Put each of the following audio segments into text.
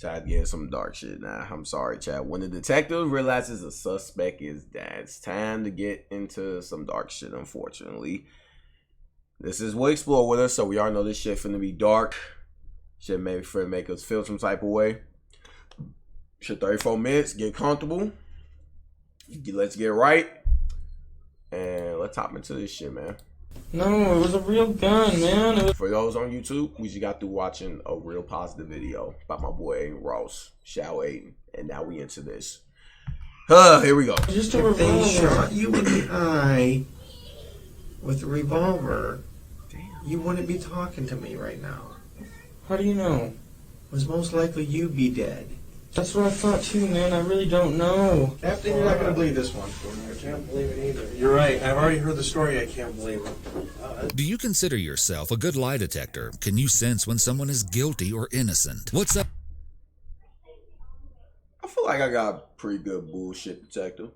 Chad getting some dark shit now. I'm sorry, Chad. When the detective realizes a suspect is dead, it's time to get into some dark shit, unfortunately. This is We'll Explore with us, so we already know this shit finna be dark. Shit maybe for make us feel some type of way. Shit, 34 minutes, get comfortable. Let's get right. And let's hop into this shit, man. No, it was a real gun, man. For those on YouTube, we just got through watching a real positive video by my boy Ross, Shao Aiden, and now we into this. Here we go. Just a If they revolver. shot you in the eye with a revolver, Damn. you wouldn't be talking to me right now. How do you know? It was most likely you'd be dead. That's what I thought too, man. I really don't know. Captain, you're not going to believe this one. I can't believe it either. You're right. I've already heard the story. I can't believe it. Do you consider yourself a good lie detector? Can you sense when someone is guilty or innocent? What's up? I feel like I got a pretty good bullshit detector.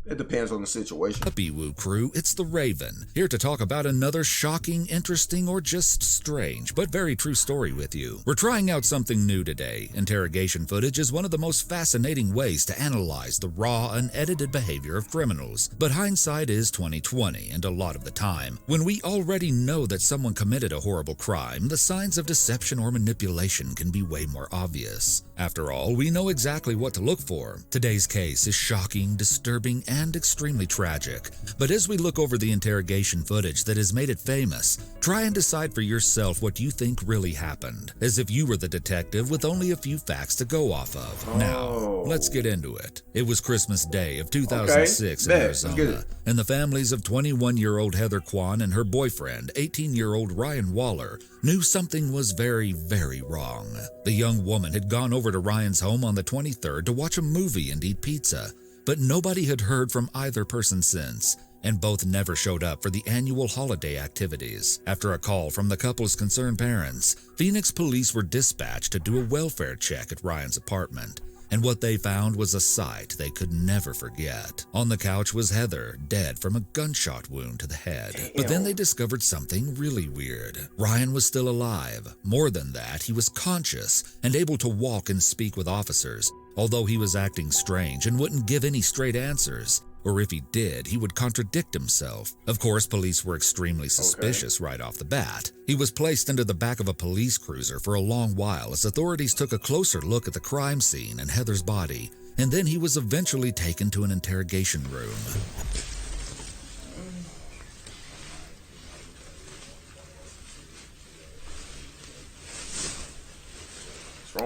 It depends on the situation. Woo crew, it's the Raven, here to talk about another shocking, interesting, or just strange, but very true story with you. We're trying out something new today. Interrogation footage is one of the most fascinating ways to analyze the raw, unedited behavior of criminals. But hindsight is 20/20, and a lot of the time, when we already know that someone committed a horrible crime, the signs of deception or manipulation can be way more obvious. After all, we know exactly what to look for. Today's case is shocking, disturbing, and extremely tragic. But as we look over the interrogation footage that has made it famous, try and decide for yourself what you think really happened, as if you were the detective with only a few facts to go off of. Now, let's get into it. It was Christmas Day of 2006 in Arizona, and the families of 21-year-old Heather Kwan and her boyfriend, 18-year-old Ryan Waller, knew something was very, very wrong. The young woman had gone over to Ryan's home on the 23rd to watch a movie and eat pizza, but nobody had heard from either person since, and both never showed up for the annual holiday activities. After a call from the couple's concerned parents, Phoenix police were dispatched to do a welfare check at Ryan's apartment, and what they found was a sight they could never forget. On the couch was Heather, dead from a gunshot wound to the head. But then they discovered something really weird. Ryan was still alive. More than that, he was conscious and able to walk and speak with officers, although he was acting strange and wouldn't give any straight answers. Or if he did, he would contradict himself. Of course, police were extremely suspicious right off the bat. He was placed into the back of a police cruiser for a long while as authorities took a closer look at the crime scene and Heather's body, and then he was eventually taken to an interrogation room.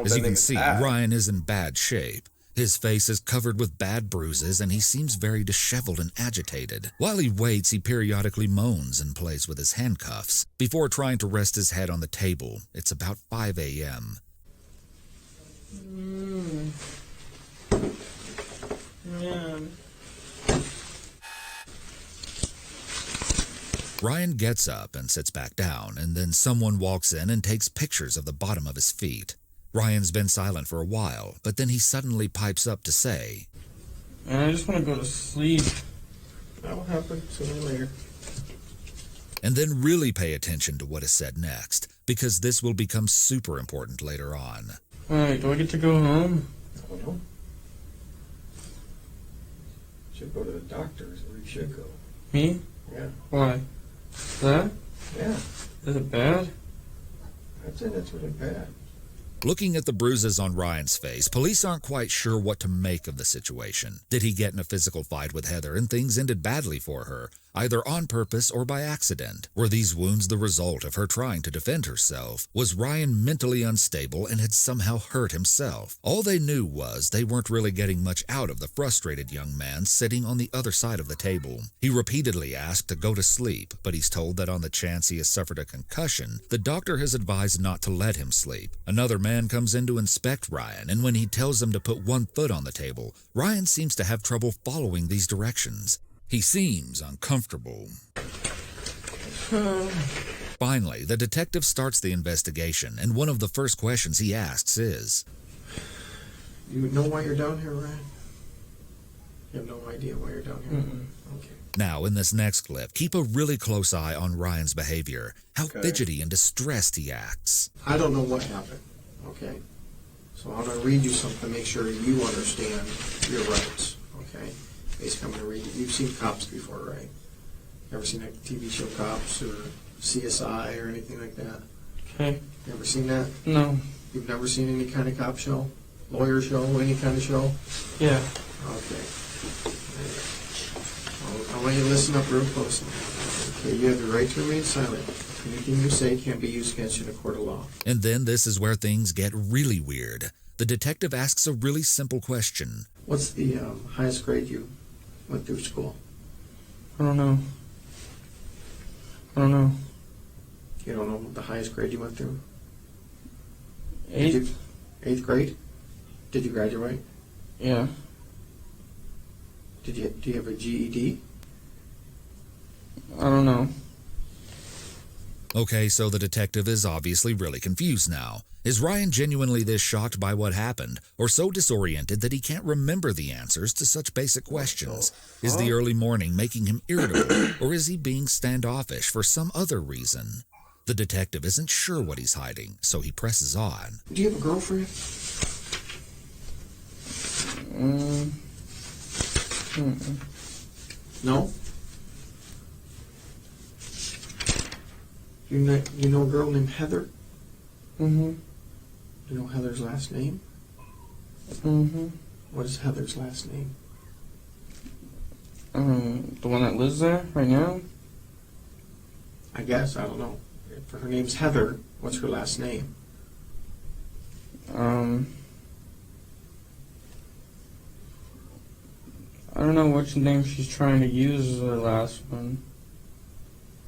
As you can see, Ryan is in bad shape. His face is covered with bad bruises and he seems very disheveled and agitated. While he waits, he periodically moans and plays with his handcuffs before trying to rest his head on the table. It's about 5 a.m. Man. Ryan gets up and sits back down, and then someone walks in and takes pictures of the bottom of his feet. Ryan's been silent for a while, but then he suddenly pipes up to say, Man, I just want to go to sleep. That'll happen sooner or later. and then really pay attention to what is said next, because this will become super important later on. Alright, do I get to go home? I don't know. Should go to the doctor's where you should go. Me? Yeah. Why? That? Yeah. Is it bad? I'd say that's really bad. Looking at the bruises on Ryan's face, police aren't quite sure what to make of the situation. Did he get in a physical fight with Heather and things ended badly for her, either on purpose or by accident? Were these wounds the result of her trying to defend herself? Was Ryan mentally unstable and had somehow hurt himself? All they knew was they weren't really getting much out of the frustrated young man sitting on the other side of the table. He repeatedly asked to go to sleep, but he's told that on the chance he has suffered a concussion, the doctor has advised not to let him sleep. Another man comes in to inspect Ryan, and when he tells him to put one foot on the table, Ryan seems to have trouble following these directions. He seems uncomfortable. Finally, the detective starts the investigation, and one of the first questions he asks is, You know why you're down here, Ryan? You have no idea why you're down here? Okay. Now, in this next clip, keep a really close eye on Ryan's behavior, how fidgety and distressed he acts. I don't know what happened, okay? So I'm going to read you something to make sure you understand your rights, okay? Basically, I'm going to read you. You've seen Cops before, right? Ever seen a TV show Cops or CSI or anything like that? Okay. You ever seen that? No. You've never seen any kind of cop show? Lawyer show? Any kind of show? Yeah. Okay. I want you to listen up real closely. Okay, you have the right to remain silent. Anything you say can't be used against you in a court of law. And then this is where things get really weird. The detective asks a really simple question. What's the highest grade you went through school? I don't know. I don't know. You don't know the highest grade you went through? 8th? 8th grade? Did you graduate? Yeah. Do you have a GED? I don't know. Okay, so the detective is obviously really confused now. Is Ryan genuinely this shocked by what happened, or so disoriented that he can't remember the answers to such basic questions? Is the early morning making him irritable, or is he being standoffish for some other reason? The detective isn't sure what he's hiding, so he presses on. Do you have a girlfriend? No? You know a girl named Heather? Mm-hmm. You know Heather's last name? Mm-hmm. What is Heather's last name? The one that lives there right now? I guess, I don't know. If her name's Heather, what's her last name? I don't know which name she's trying to use as her last one.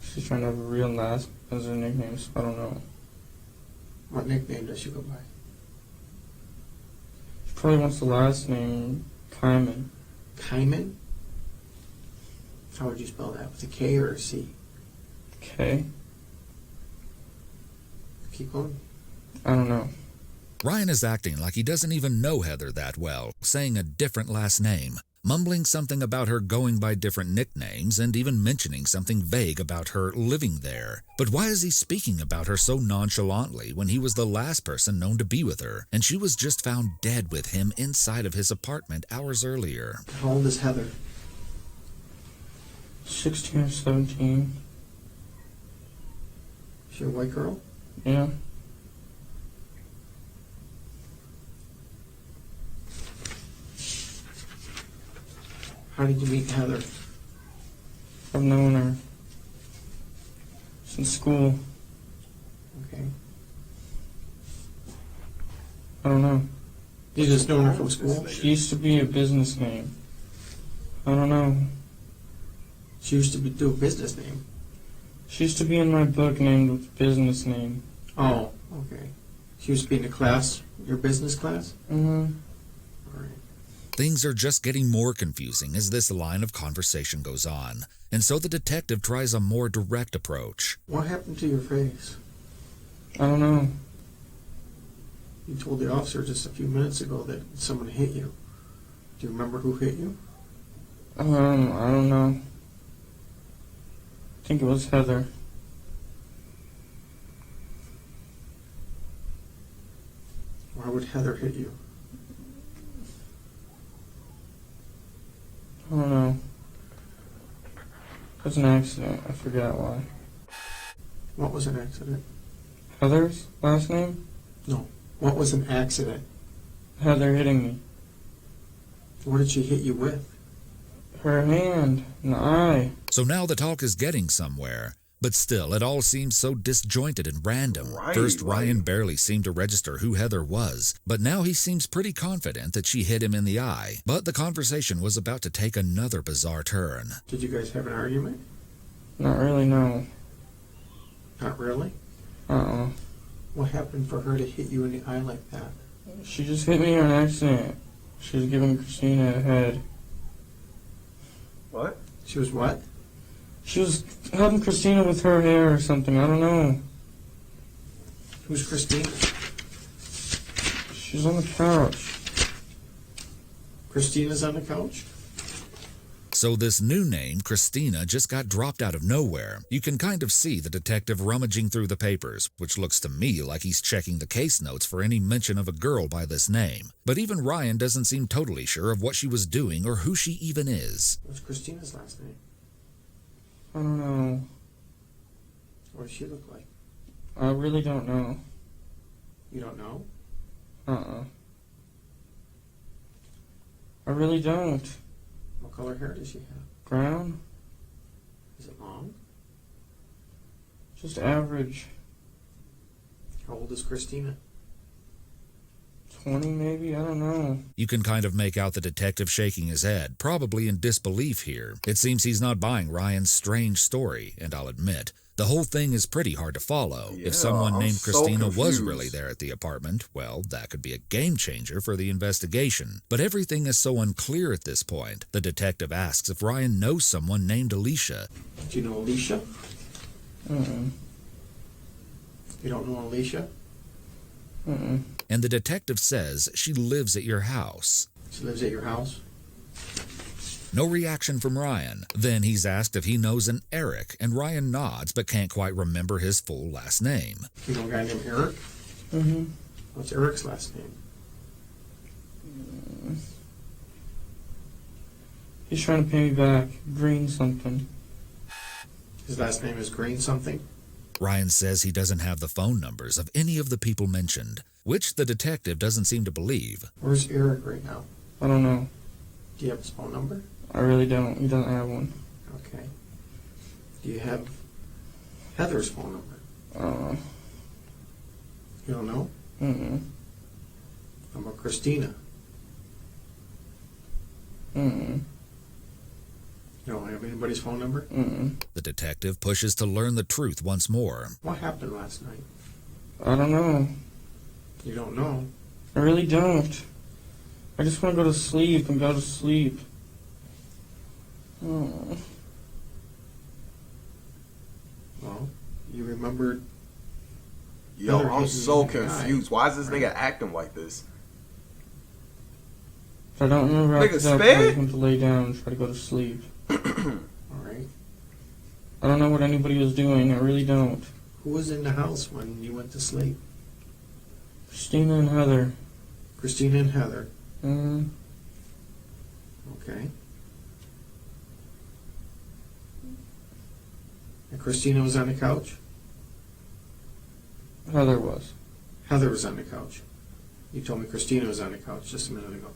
She's trying to have a real last as her nickname, so I don't know. What nickname does she go by? She probably wants the last name, Kyman. Kyman? How would you spell that? With a K or a C? K? Keep going. I don't know. Ryan is acting like he doesn't even know Heather that well, saying a different last name, mumbling something about her going by different nicknames, and even mentioning something vague about her living there. But why is he speaking about her so nonchalantly when he was the last person known to be with her, and she was just found dead with him inside of his apartment hours earlier? How old is Heather? 16 or 17. Is she a white girl? Yeah. How did you meet Heather? I've known her since school. Okay. I don't know. You just known her from school? She used to be a business name. I don't know. She used to do a business name. She used to be in my book named with business name. Oh, okay. She used to be in the class, your business class? Mm-hmm. All right. Things are just getting more confusing as this line of conversation goes on, and so the detective tries a more direct approach. What happened to your face? I don't know. You told the officer just a few minutes ago that someone hit you. Do you remember who hit you? I don't know. I think it was Heather. Why would Heather hit you? I don't know. It was an accident. I forgot why. What was an accident? Heather's last name? No. What was an accident? Heather hitting me. What did she hit you with? Her hand and the eye. So now the talk is getting somewhere, but still it all seems so disjointed and random. Right, First, Ryan right. barely seemed to register who Heather was, but now he seems pretty confident that she hit him in the eye. But the conversation was about to take another bizarre turn. Did you guys have an argument? Not really, no. Not really? Uh-uh. What happened for her to hit you in the eye like that? She just hit me on accident. She was giving Christina a head. What? She was what? She was helping Christina with her hair or something. I don't know. Who's Christine? She's on the couch. Christina's on the couch? So this new name, Christina, just got dropped out of nowhere. You can kind of see the detective rummaging through the papers, which looks to me like he's checking the case notes for any mention of a girl by this name. But even Ryan doesn't seem totally sure of what she was doing or who she even is. What's Christina's last name? I don't know. What does she look like? I really don't know. You don't know? I really don't. What color hair does she have? Brown? Is it long? Just average. How old is Christina? 20 maybe? I don't know. You can kind of make out the detective shaking his head, probably in disbelief here. It seems he's not buying Ryan's strange story, and I'll admit, the whole thing is pretty hard to follow. Yeah, If someone I'm named so Christina was confused. really there at the apartment, well, that could be a game changer for the investigation. But everything is so unclear at this point. The detective asks if Ryan knows someone named Alicia. Do you know Alicia? Mm-mm. You don't know Alicia? Mm-mm. And the detective says she lives at your house. She lives at your house? No reaction from Ryan. Then he's asked if he knows an Eric, and Ryan nods but can't quite remember his full last name. You know a guy named Eric? Mm-hmm. What's Eric's last name? He's trying to pay me back. Green something. His last name is Green something? Ryan says he doesn't have the phone numbers of any of the people mentioned, which the detective doesn't seem to believe. Where's Eric right now? I don't know. Do you have his phone number? I really don't. He doesn't have one. Okay. Do you have Heather's phone number? I don't know. You don't know? Mm-mm. How about Christina? Mm-mm. You don't have anybody's phone number? Mm-mm. The detective pushes to learn the truth once more. What happened last night? I don't know. You don't know? I really don't. I just want to go to sleep and go to sleep. Oh. Well, you remembered... Yo, Heather I'm hitting so the guy. confused. Why is this nigga acting like this? I don't remember Nigga, after that spit? I was going to lay down and try to go to sleep. Alright. I don't know what anybody was doing. I really don't. Who was in the house when you went to sleep? Christina and Heather. Christina and Heather. Mm-hmm. Okay. And Christina was on the couch? Heather was. Heather was on the couch. You told me Christina was on the couch just a minute ago.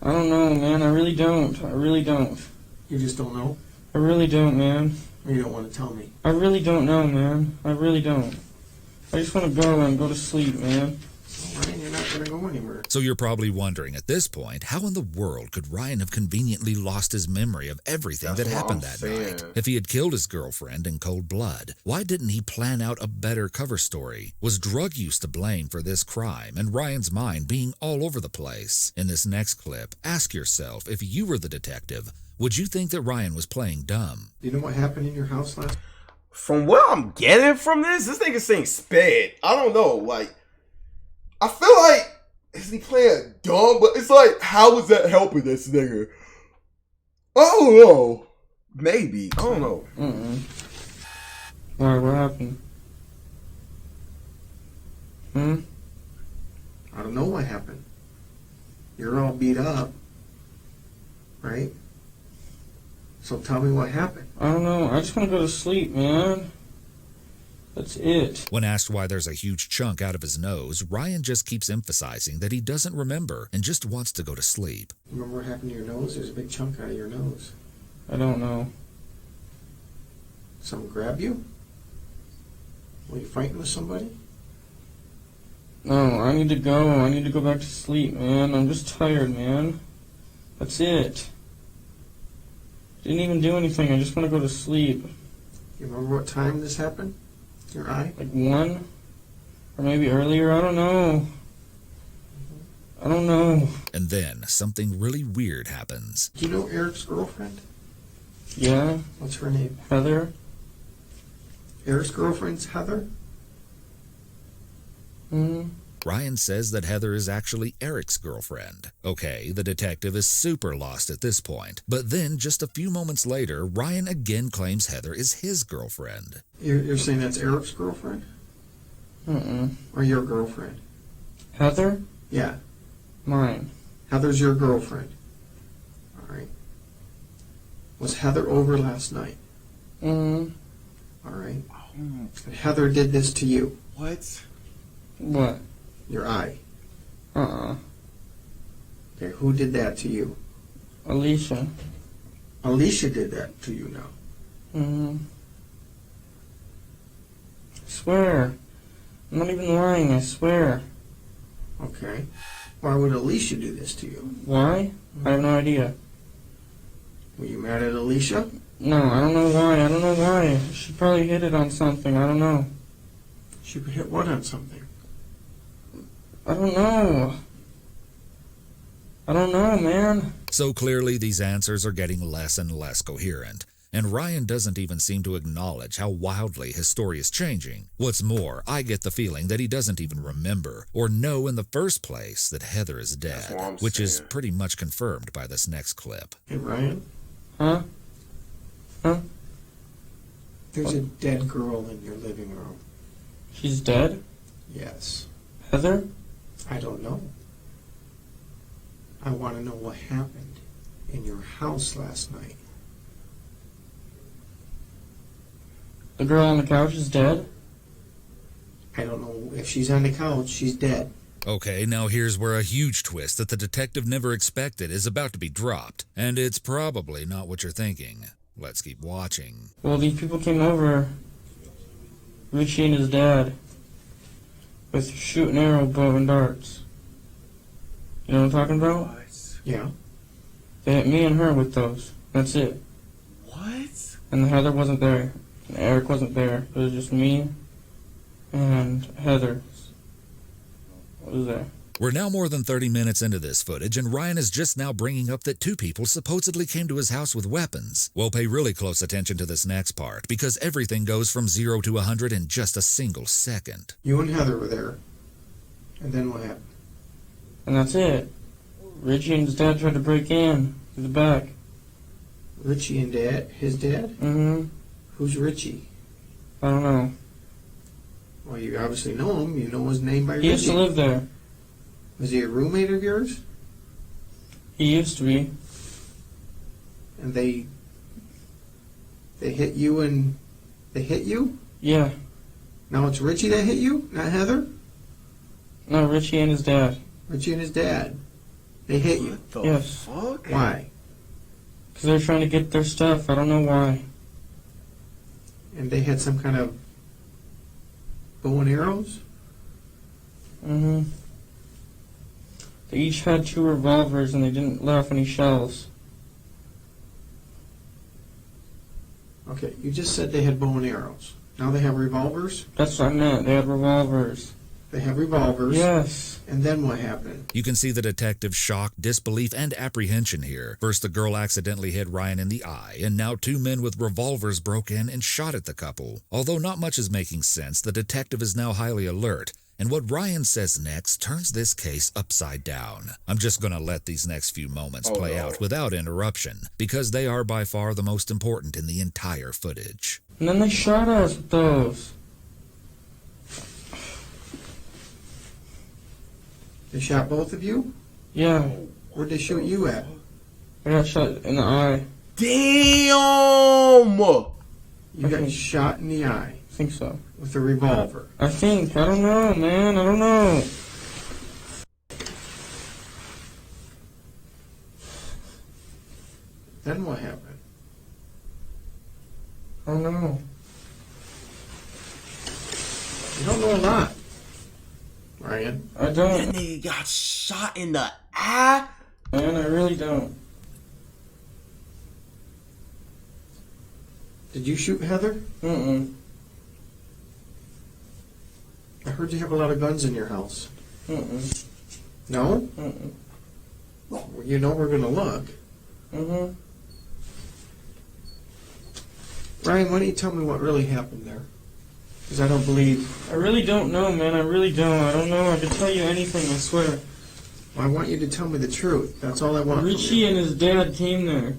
I don't know, man. I really don't. I really don't. You just don't know? I really don't, man. Or you don't want to tell me? I really don't know, man. I really don't. I just want to go and go to sleep, man. Alright, you're not going to go anywhere. So you're probably wondering at this point, how in the world could Ryan have conveniently lost his memory of everything That's that what happened I'm that saying. night? If he had killed his girlfriend in cold blood, why didn't he plan out a better cover story? Was drug use to blame for this crime and Ryan's mind being all over the place? In this next clip, ask yourself, if you were the detective, would you think that Ryan was playing dumb? Do you know what happened in your house last? From what I'm getting from this nigga saying sped. I don't know. Like, I feel like, is he playing dumb? But it's like, how is that helping this nigga? I don't know. Maybe. I don't know. Mm-mm. Why? What happened? I don't know what happened. You're all beat up, right? So tell me what happened. I don't know. I just want to go to sleep, man. That's it. When asked why there's a huge chunk out of his nose, Ryan just keeps emphasizing that he doesn't remember and just wants to go to sleep. Remember what happened to your nose? There's a big chunk out of your nose. I don't know. Someone grab you? Were you fighting with somebody? No, I need to go. I need to go back to sleep, man. I'm just tired, man. That's it. Didn't even do anything. I just want to go to sleep. You remember what time this happened? Your eye? Like 1? Or maybe earlier? I don't know. I don't know. And then something really weird happens. Do you know Eric's girlfriend? Yeah? What's her name? Heather? Eric's girlfriend's Heather? Mm-hmm. Ryan says that Heather is actually Eric's girlfriend. Okay, the detective is super lost at this point, but then just a few moments later, Ryan again claims Heather is his girlfriend. You're saying that's Eric's girlfriend? Or your girlfriend? Heather? Yeah. Mine. Heather's your girlfriend. All right. Was Heather over last night? Mm-hmm. All right. And Heather did this to you. What? What? Your eye. Uh-uh. Okay, who did that to you? Alicia. Alicia did that to you now. Mm-hmm. I swear. I'm not even lying, I swear. Okay. Why would Alicia do this to you? Why? I have no idea. Were you mad at Alicia? No, I don't know why. I don't know why. She probably hit it on something. I don't know. She hit what on something? I don't know. I don't know, man. So clearly these answers are getting less and less coherent, and Ryan doesn't even seem to acknowledge how wildly his story is changing. What's more, I get the feeling that he doesn't even remember or know in the first place that Heather is That's what I'm dead, which is saying. pretty much confirmed by this next clip. Hey, Ryan? Huh? Huh? There's a dead girl in your living room. She's dead? Yes. Heather? I don't know. I want to know what happened in your house last night. The girl on the couch is dead? I don't know if she's on the couch. She's dead. Okay, now here's where a huge twist that the detective never expected is about to be dropped, and it's probably not what you're thinking. Let's keep watching. Well, these people came over. Richie and his dad. With shoot and arrow, bow and darts. You know what I'm talking about? What? Yeah. They hit me and her with those. That's it. What? And Heather wasn't there. And Eric wasn't there. It was just me and Heather was there. We're now more than 30 minutes into this footage, and Ryan is just now bringing up that two people supposedly came to his house with weapons. We'll pay really close attention to this next part, because everything goes from 0 to 100 in just a single second. You and Heather were there. And then what happened? And that's it. Richie and his dad tried to break in through the back. Richie and Dad? His dad? Mm-hmm. Who's Richie? I don't know. Well, you obviously know him. You know his name by He used to Richie. live there. Was he a roommate of yours? He used to be. And they hit you and they hit you? Yeah. Now it's Richie that hit you, not Heather? No, Richie and his dad. Richie and his dad. They hit you. What the Yes. fuck? Why? Because they're trying to get their stuff. I don't know why. And they had some kind of bow and arrows? Mm-hmm. They each had 2 revolvers and they didn't let off any shells. Okay, you just said they had bow and arrows. Now they have revolvers? That's what I meant. They had revolvers. They have revolvers. Yes. And then what happened? You can see the detective's shock, disbelief, and apprehension here. First, the girl accidentally hit Ryan in the eye, and now 2 men with revolvers broke in and shot at the couple. Although not much is making sense, the detective is now highly alert, and what Ryan says next turns this case upside down. I'm just gonna let these next few moments play out without interruption, because they are by far the most important in the entire footage. And then they shot us with those. They shot both of you? Yeah. Where'd they shoot you at? I got shot in the eye. Damn! You got Okay. shot in the eye I think so. with a revolver. I think. I don't know, man. I don't know. Then what happened? I don't know. You don't know a lot, Ryan. I That don't. nigga got shot in the eye? Man, I really don't. Did you shoot Heather? Mm-mm. I heard you have a lot of guns in your house. Mm-mm. No? Mm-mm. Well, you know we're gonna look. Mm-hmm. Ryan, why don't you tell me what really happened there? Because I don't believe. I really don't know, man. I really don't. I don't know. I can tell you anything, I swear. Well, I want you to tell me the truth. That's all I want from Richie you. and his dad came there.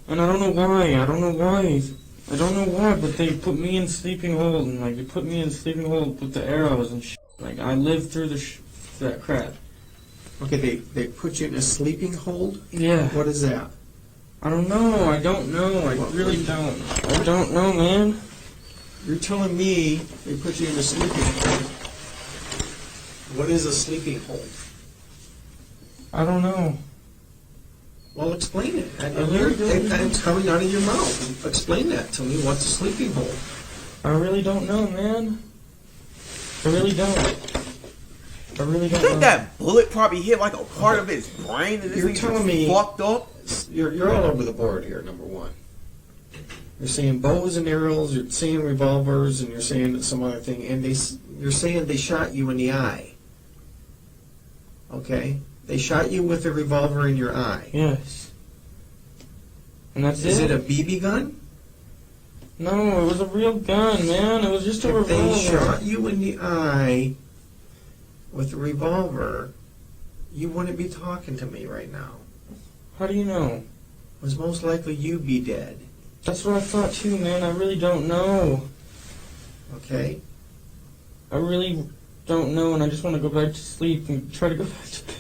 And I don't know why. I don't know why. I don't know why, but they put me in sleeping hold. And, like, they put me in sleeping hold with the arrows and shit. Like, I lived through that crap. Okay, they put you in a sleeping hold? Yeah. What is that? I don't know. I don't know. I really don't. I don't know, man. You're telling me they put you in a sleeping hold. What is a sleeping hold? I don't know. Well, explain it. I really don't know. It's coming out of your mouth. Explain that to me. What's a sleeping hold? I really don't know, man. I really don't. I really I don't think know. that bullet probably hit like a part of his brain and this You're thing's telling me- fucked up. You're all over the board here, number one. You're saying bows and arrows, you're saying revolvers, and you're saying some other thing, and you're saying they shot you in the eye. Okay? They shot you with a revolver in your eye. Yes. And that's Is it? it a BB gun? No, it was a real gun, man. It was just a If they revolver. shot you in the eye with a revolver, you wouldn't be talking to me right now. How do you know? It was most likely you be dead. That's what I thought too, man. I really don't know. Okay? I really don't know, and I just want to go back to sleep and try to go back to bed.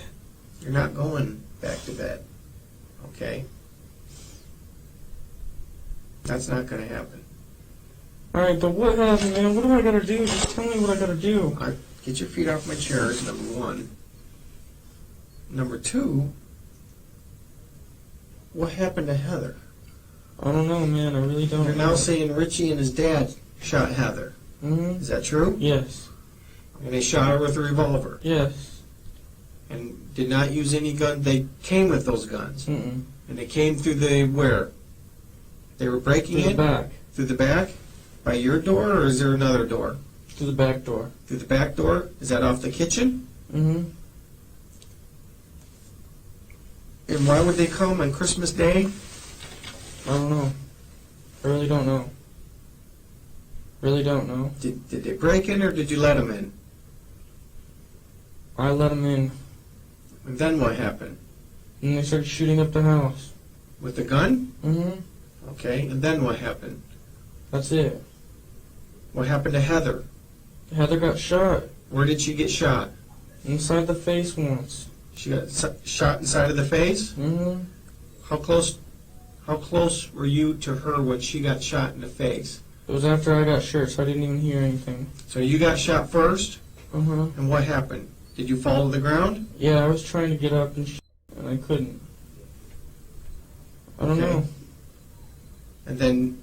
You're not going back to bed. Okay? That's not going to happen. Alright, but what happened, man? What do I gotta do? Just tell me what I gotta do. Get your feet off my chair is number one. Number two, what happened to Heather? I don't know, man. I really don't You're know. now saying Richie and his dad shot Heather. Mm-hmm. Is that true? Yes. And they shot her with a revolver. Yes. And did not use any gun. They came with those guns. Mm-mm. And they came through the where? They were breaking Through in? the back. Through the back? By your door, or is there another door? Through the back door. Through the back door? Is that off the kitchen? Mm-hmm. And why would they come on Christmas Day? I don't know. I really don't know. Really don't know. Did they break in, or did you let them in? I let them in, And then what happened? and they started shooting up the house. With the gun? Mm-hmm. Okay, and then what happened? That's it. What happened to Heather? Heather got shot Where did she get shot? inside the face once. She got shot inside of the face? Mm-hmm. How close were you to her when she got shot in the face? It was after I got shot, so I didn't even hear anything. So you got shot first, Uh-huh. and what happened? Did you fall to the ground? Yeah, I was trying to get up and and I couldn't. I don't Okay. know. And then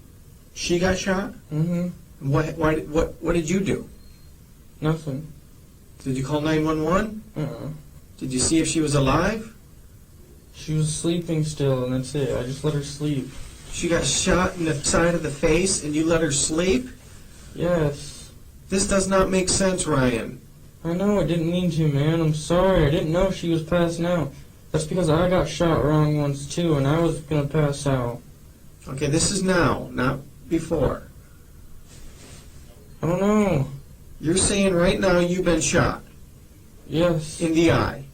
she got shot? Mm-hmm. And what did you do? Nothing. Did you call 911? Uh-uh. Did you see if she was alive? She was sleeping still, and that's it. I just let her sleep. She got shot in the side of the face, and you let her sleep? Yes. This does not make sense, Ryan. I know, I didn't mean to, man. I'm sorry. I didn't know she was passing out. That's because I got shot wrong once, too, and I was gonna pass out. Okay, this is now, not before. I don't know. You're saying right now you've been shot Yes. in the eye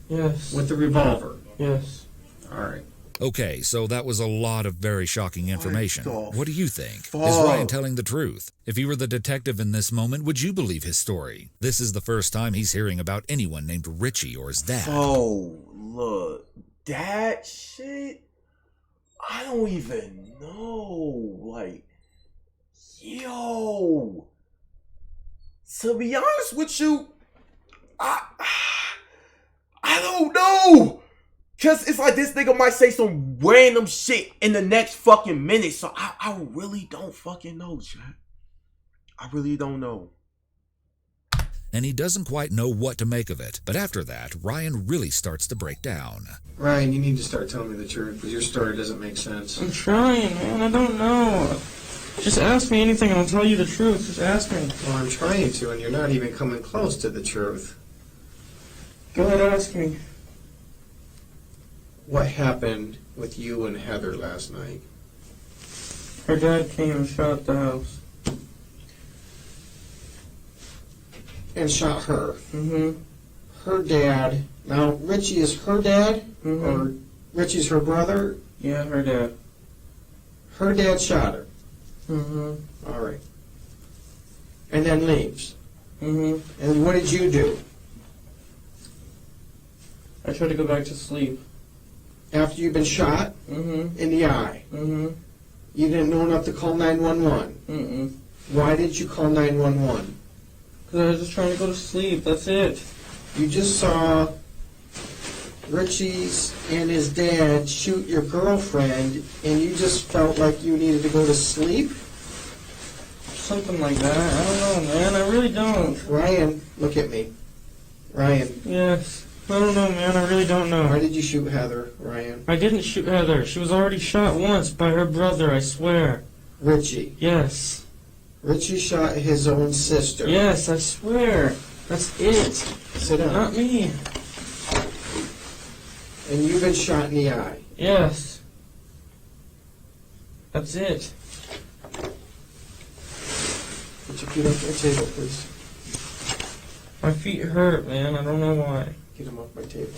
Yes. with the revolver. Yes. All right. Okay, so that was a lot of very shocking information. the What do you think? fuck? Is Ryan telling the truth? If you were the detective in this moment, would you believe his story? This is the first time he's hearing about anyone named Richie or his dad. Oh, look, that shit, I don't even know. Like, yo, to be honest with you, I don't know. Cause it's like this nigga might say some random shit in the next fucking minute. So I really don't fucking know, chat. I really don't know. And he doesn't quite know what to make of it. But after that, Ryan really starts to break down. Ryan, you need to start telling me the truth because your story doesn't make sense. I'm trying, man. I don't know. Just ask me anything and I'll tell you the truth. Just ask me. Well, I'm trying to, and you're not even coming close to the truth. Go ahead, ask me. What happened with you and Heather last night? Her dad came and shot up the house. and shot her. Mm-hmm. Her dad. Now, Richie is her dad? Mm-hmm. Or Richie's her brother? Yeah, her dad. Her dad shot her. Mm-hmm. All right. And then leaves. Mm-hmm. And what did you do I tried to go back to sleep. after you've been shot Mm-hmm. in the eye? Mm-hmm. You didn't know enough to call 911. Mm-mm. Why did you call 911? Because I was just trying to go to sleep. That's it. You just saw Richie's and his dad shoot your girlfriend, and you just felt like you needed to go to sleep? Something like that. I don't know, man. I really don't. Ryan, look at me. Ryan, Yes. I don't know, man. I really don't why know. did you shoot Heather, Ryan? I didn't shoot Heather. She was already shot once by her brother, I swear. Richie. Yes. Richie shot his own sister. Yes, I swear. That's it. Sit down. Not me. And you've been shot in the eye. Yes. That's it. Put your feet off my table, please. My feet hurt, man. I don't know why. Get them off my table.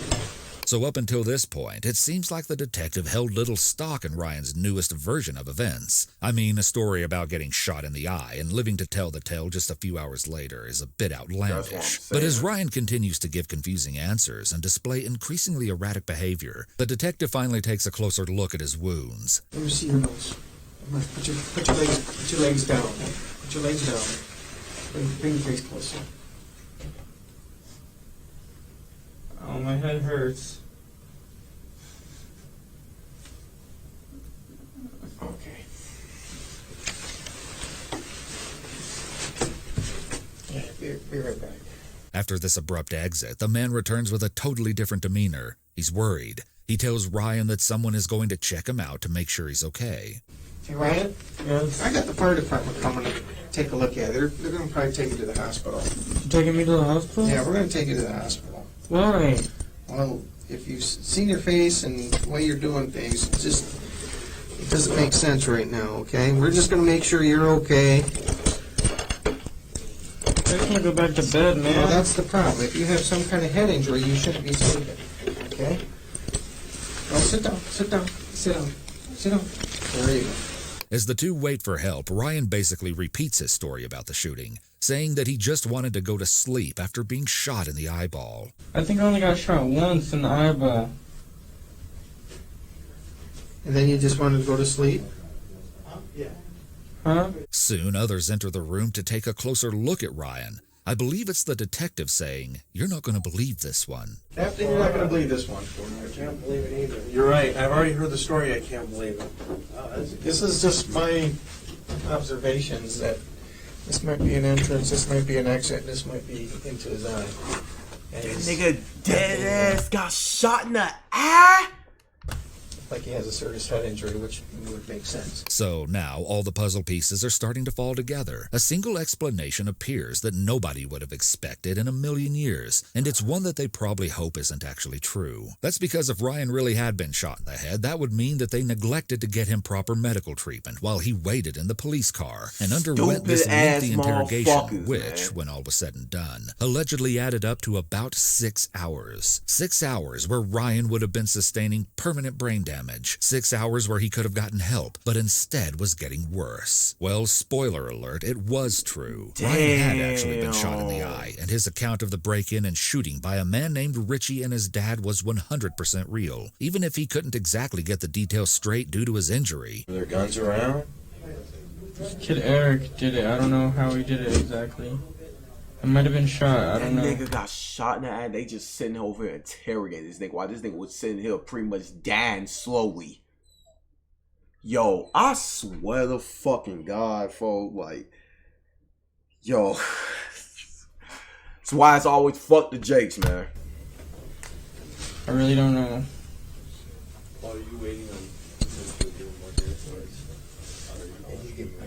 So up until this point, it seems like the detective held little stock in Ryan's newest version of events. I mean, a story about getting shot in the eye and living to tell the tale just a few hours later is a bit outlandish. But as Ryan continues to give confusing answers and display increasingly erratic behavior, the detective finally takes a closer look at his wounds. Let me see your nose. Put your legs down. Put your legs down. Bring your face closer. Oh, my head hurts. Okay. Yeah, be right back. After this abrupt exit, the man returns with a totally different demeanor. He's worried. He tells Ryan that someone is going to check him out to make sure he's okay. Hey, Ryan, Yes. I got the fire department coming to take a look at it. They're going to probably take you to the hospital. You taking me to the hospital? Yeah, we're going to take you to the hospital. Why? Well, if you've seen your face and the way you're doing things, it doesn't make sense right now, okay? We're just going to make sure you're okay. I just want to go back to bed, man. Well, that's the problem. If you have some kind of head injury, you shouldn't be sleeping, okay? Well, sit down, sit down, sit down, sit down. There you go. As the two wait for help, Ryan basically repeats his story about the shooting, saying that he just wanted to go to sleep after being shot in the eyeball. I think I only got shot once in the eyeball. And then you just wanted to go to sleep? Huh? Soon, others enter the room to take a closer look at Ryan. I believe it's the detective saying, "You're not going to believe this one." Captain, you're not going to believe this one. I can't believe it either. You're right. I've already heard the story. I can't believe it. This is just my observations that this might be an entrance, this might be an exit, and this might be into his eye. And he's Nigga dead ass got shot in the eye. like he has a serious head injury, which would make sense. So now all the puzzle pieces are starting to fall together. A single explanation appears that nobody would have expected in a million years, and it's one that they probably hope isn't actually true. That's because if Ryan really had been shot in the head, that would mean that they neglected to get him proper medical treatment while he waited in the police car and underwent this lengthy interrogation, which, when all was said and done, allegedly added up to about 6 hours. 6 hours where Ryan would have been sustaining permanent brain damage. 6 hours where he could have gotten help, but instead was getting worse. Well, spoiler alert, it was true. Ryan had actually been shot in the eye, and his account of the break-in and shooting by a man named Richie and his dad was 100% real, even if he couldn't exactly get the details straight due to his injury. Are there guns around? Kid Eric did it. I don't know how he did it exactly. I might have been shot. I don't know. That nigga got shot in the eye. They just sitting over here interrogating this nigga. While this nigga was sitting here pretty much dying slowly. Yo, I swear to fucking God, folks. Like, yo. That's why it's always fuck the Jakes, man. I really don't know. While are you waiting on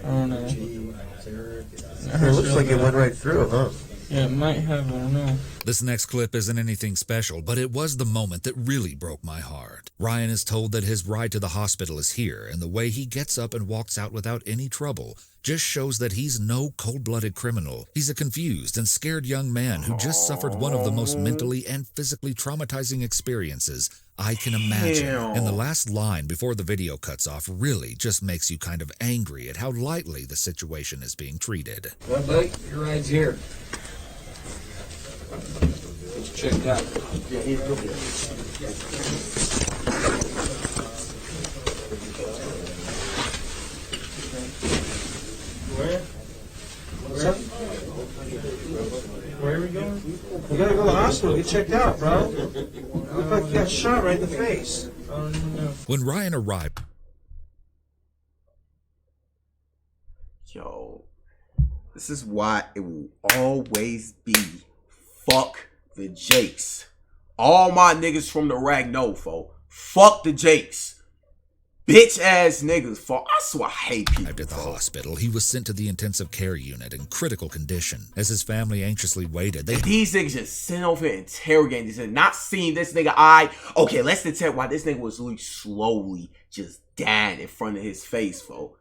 I don't know. It looks like it went right through, huh? Yeah, it might have. I don't know. This next clip isn't anything special, but it was the moment that really broke my heart. Ryan is told that his ride to the hospital is here, and the way he gets up and walks out without any trouble just shows that he's no cold-blooded criminal. He's a confused and scared young man who just suffered one of the most mentally and physically traumatizing experiences I can imagine. And the last line before the video cuts off really just makes you kind of angry at how lightly the situation is being treated. Well, buddy, your ride's here. It's checked out. Yeah, he's good. Where? What's up? Where are we going? You gotta go to the hospital. Get checked out, bro. Look like you got shot right in the face. Oh, no. When Ryan arrived, Yo, this is why it will always be fuck the Jakes. All my niggas from the rag know, fo. Fuck the Jakes. Bitch ass niggas, fo. I swear I hate people. at the fo. hospital, he was sent to the intensive care unit in critical condition. As his family anxiously waited, they And these niggas just sent over here interrogating this nigga, not seeing this nigga. Okay, let's detect why this nigga was literally slowly just dying in front of his face, fo.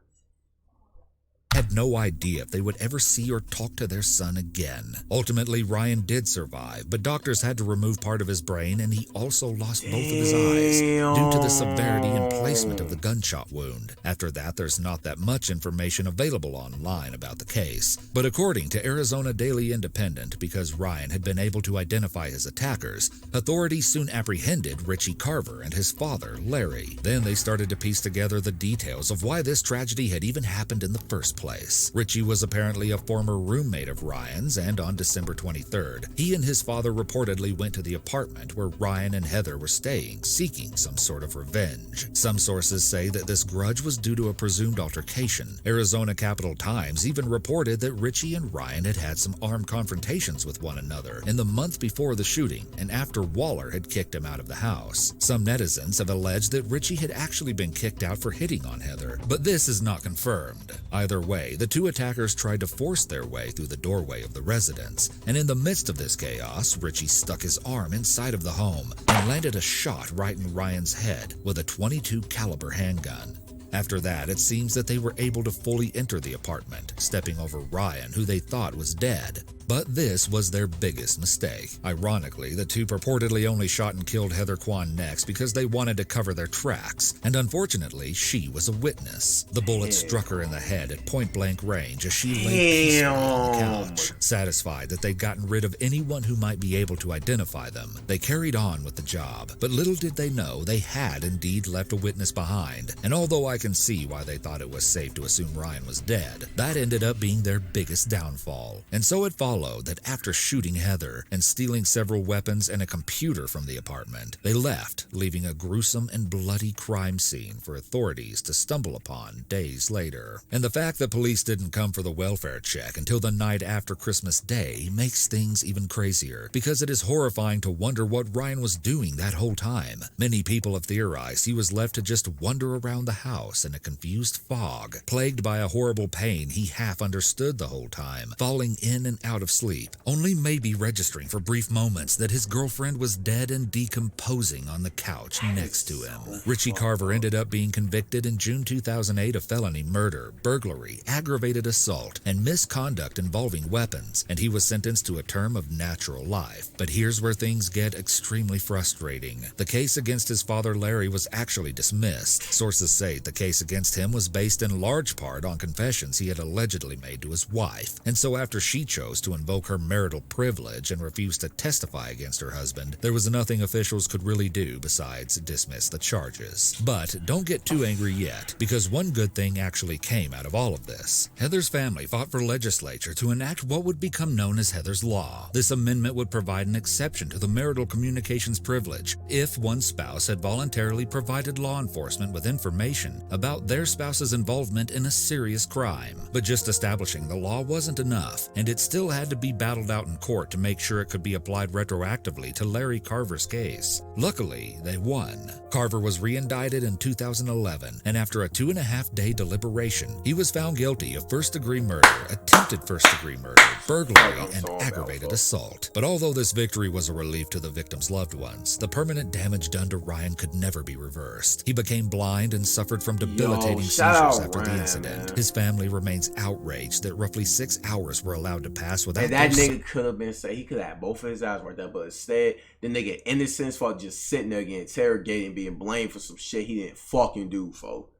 had no idea if they would ever see or talk to their son again. Ultimately, Ryan did survive, but doctors had to remove part of his brain, and he also lost both of his eyes due to the severity and placement of the gunshot wound. After that, there's not that much information available online about the case. But according to Arizona Daily Independent, because Ryan had been able to identify his attackers, authorities soon apprehended Richie Carver and his father, Larry. Then they started to piece together the details of why this tragedy had even happened in the first place. Richie was apparently a former roommate of Ryan's, and on December 23rd, he and his father reportedly went to the apartment where Ryan and Heather were staying, seeking some sort of revenge. Some sources say that this grudge was due to a presumed altercation. Arizona Capital Times even reported that Richie and Ryan had had some armed confrontations with one another in the month before the shooting and after Waller had kicked him out of the house. Some netizens have alleged that Richie had actually been kicked out for hitting on Heather, but this is not confirmed. Either way, the two attackers tried to force their way through the doorway of the residence, and in the midst of this chaos, Richie stuck his arm inside of the home and landed a shot right in Ryan's head with a .22 caliber handgun. After that, it seems that they were able to fully enter the apartment, stepping over Ryan, who they thought was dead. But this was their biggest mistake. Ironically, the two purportedly only shot and killed Heather Kwan next because they wanted to cover their tracks, and unfortunately, she was a witness. The bullet struck her in the head at point-blank range as she lay peacefully on the couch. Satisfied that they'd gotten rid of anyone who might be able to identify them, they carried on with the job, but little did they know they had indeed left a witness behind, and although I can see why they thought it was safe to assume Ryan was dead, that ended up being their biggest downfall. And so it followed that after shooting Heather and stealing several weapons and a computer from the apartment, they left, leaving a gruesome and bloody crime scene for authorities to stumble upon days later. And the fact that police didn't come for the welfare check until the night after Christmas Day makes things even crazier, because it is horrifying to wonder what Ryan was doing that whole time. Many people have theorized he was left to just wander around the house in a confused fog, plagued by a horrible pain he half understood the whole time, falling in and out of sleep, only maybe registering for brief moments that his girlfriend was dead and decomposing on the couch next to him. Richie Carver ended up being convicted in June 2008 of felony murder, burglary, aggravated assault, and misconduct involving weapons, and he was sentenced to a term of natural life. But here's where things get extremely frustrating. The case against his father Larry was actually dismissed. Sources say the case against him was based in large part on confessions he had allegedly made to his wife, and so after she chose to invoke her marital privilege and refused to testify against her husband, there was nothing officials could really do besides dismiss the charges. But don't get too angry yet, because one good thing actually came out of all of this. Heather's family fought for legislature to enact what would become known as Heather's Law. This amendment would provide an exception to the marital communications privilege if one spouse had voluntarily provided law enforcement with information about their spouse's involvement in a serious crime. But just establishing the law wasn't enough, and it still had had to be battled out in court to make sure it could be applied retroactively to Larry Carver's case. Luckily, they won. Carver was re-indicted in 2011, and after a 2.5-day deliberation, he was found guilty of first-degree murder, attempted first-degree murder, burglary, and aggravated assault. But although this victory was a relief to the victim's loved ones, the permanent damage done to Ryan could never be reversed. He became blind and suffered from debilitating seizures after the incident. His family remains outraged that roughly 6 hours were allowed to pass without and that nigga could have been say he could have had both of his eyes right there, but instead the nigga innocence for just sitting there getting interrogated and being blamed for some shit he didn't fucking do, folks.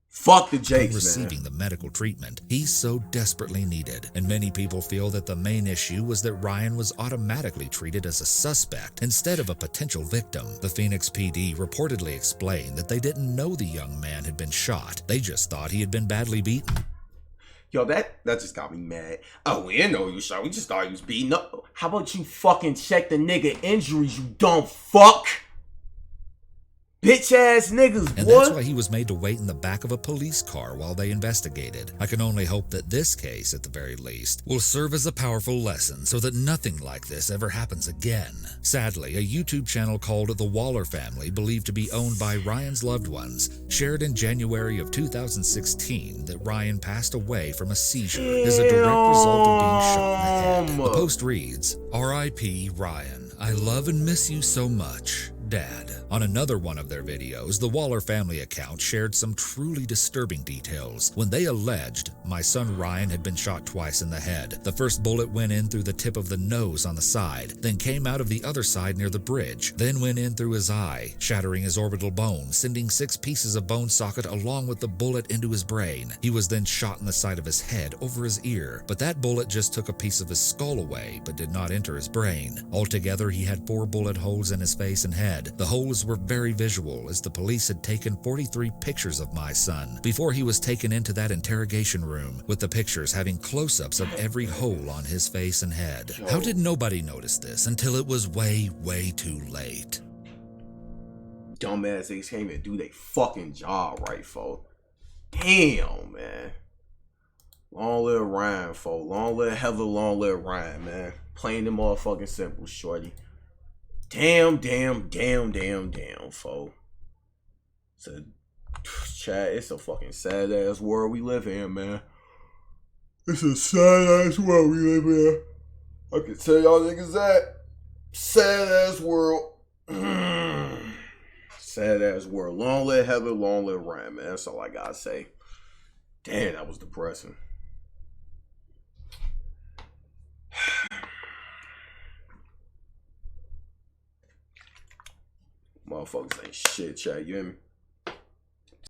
Fuck the Jakes, receiving the medical treatment he so desperately needed. And many people feel that the main issue was that Ryan was automatically treated as a suspect instead of a potential victim. The Phoenix PD reportedly explained that they didn't know the young man had been shot. They just thought he had been badly beaten. Yo, that just got me mad. Oh, we didn't know he was shot. We just thought he was beaten up. How about you fucking check the nigga injuries, you dumb fuck? Bitch ass niggas, boy. And that's why he was made to wait in the back of a police car while they investigated. I can only hope that this case, at the very least, will serve as a powerful lesson so that nothing like this ever happens again. Sadly, a YouTube channel called The Waller Family, believed to be owned by Ryan's loved ones, shared in January of 2016 that Ryan passed away from a seizure as a direct result of being shot in the head. The post reads, "R.I.P. Ryan. I love and miss you so much. Dad." On another one of their videos, the Waller family account shared some truly disturbing details when they alleged my son Ryan had been shot twice in the head. The first bullet went in through the tip of the nose on the side, then came out of the other side near the bridge, then went in through his eye, shattering his orbital bone, sending 6 pieces of bone socket along with the bullet into his brain. He was then shot in the side of his head over his ear, but that bullet just took a piece of his skull away but did not enter his brain. Altogether, he had 4 bullet holes in his face and head. The holes were very visual, as the police had taken 43 pictures of my son before he was taken into that interrogation room, with the pictures having close-ups of every hole on his face and head. How did nobody notice this until it was way, way too late? Dumbass niggas can't even do their fucking job right, folks. Damn, man. Long live Ryan, folks. Long live Heather, long live Ryan, man. Plain and motherfucking simple, shorty. Damn, fool. It's a fucking sad ass world we live in, man. It's a sad ass world we live in. I can tell y'all niggas that. Sad ass world. Sad ass world. Long live Heather, long live Ryan, man. That's all I gotta say. Damn, that was depressing. Motherfuckers ain't shit, chat. You hear me?